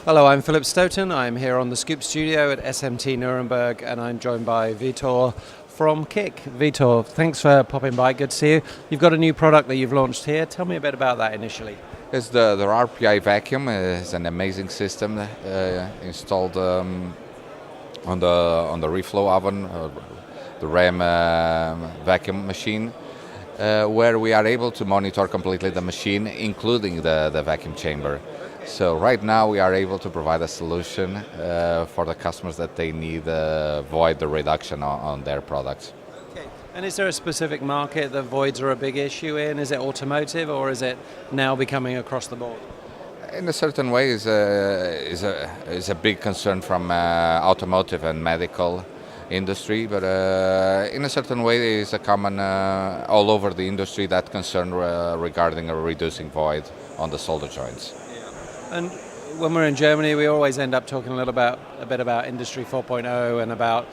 Hello, I'm Philip Stoten. I'm here on the Scoop Studio at SMT Nuremberg, and I'm joined by Vitor from KIC. Vitor, thanks for popping by. Good to see you. You've got a new product that you've launched here. Tell me a bit about that initially. It's the RPI vacuum. It's an amazing system installed on the reflow oven, the RAM vacuum machine, where we are able to monitor completely the machine, including the vacuum chamber. So right now we are able to provide a solution for the customers that they need void reduction on their products. Okay. And is there a specific market that voids are a big issue in? Is it automotive, or is it now becoming across the board? In a certain way, is a big concern from automotive and medical industry, but in a certain way, is a common all over the industry, that concern regarding reducing void on the solder joints. And when we're in Germany, we always end up talking a bit about Industry 4.0 and about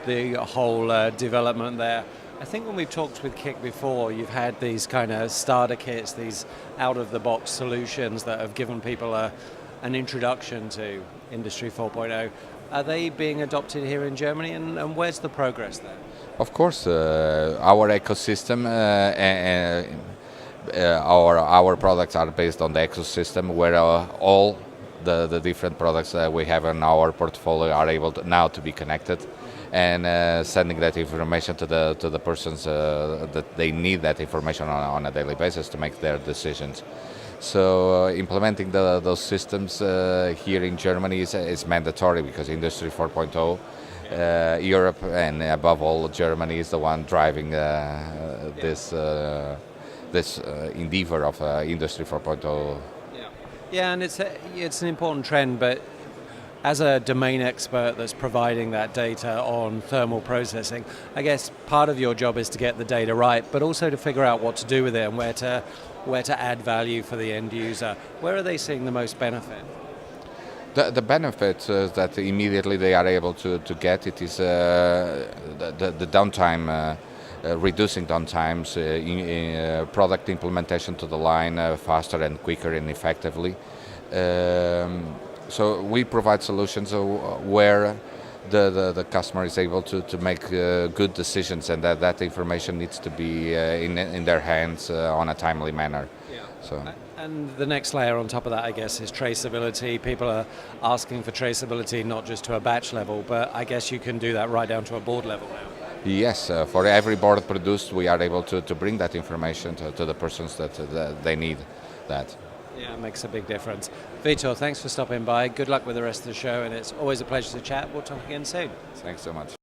the whole development there. I think when we've talked with KIC before, you've had these kind of starter kits, these out-of-the-box solutions that have given people an introduction to Industry 4.0. Are they being adopted here in Germany, and where's the progress there? Of course, our ecosystem our products are based on the ecosystem, where all the different products that we have in our portfolio are able now to be connected, and sending that information to the persons that they need that information on a daily basis to make their decisions. So implementing those systems here in Germany is mandatory, because Industry 4.0, Europe and above all Germany is the one driving this endeavor of Industry 4.0. Yeah, and it's an important trend, but as a domain expert that's providing that data on thermal processing, I guess part of your job is to get the data right, but also to figure out what to do with it and where to add value for the end user. Where are they seeing the most benefit? The benefit that immediately they are able to get it is the downtime. Reducing downtimes, product implementation to the line faster and quicker and effectively. So we provide solutions where the customer is able to make good decisions, and that information needs to be in their hands on a timely manner. Yeah. So. And the next layer on top of that, I guess, is traceability. People are asking for traceability not just to a batch level, but I guess you can do that right down to a board level now. Yes, for every board produced, we are able to bring that information to the persons that they need that. Yeah, it makes a big difference. Vitor, thanks for stopping by. Good luck with the rest of the show, and it's always a pleasure to chat. We'll talk again soon. Thanks so much.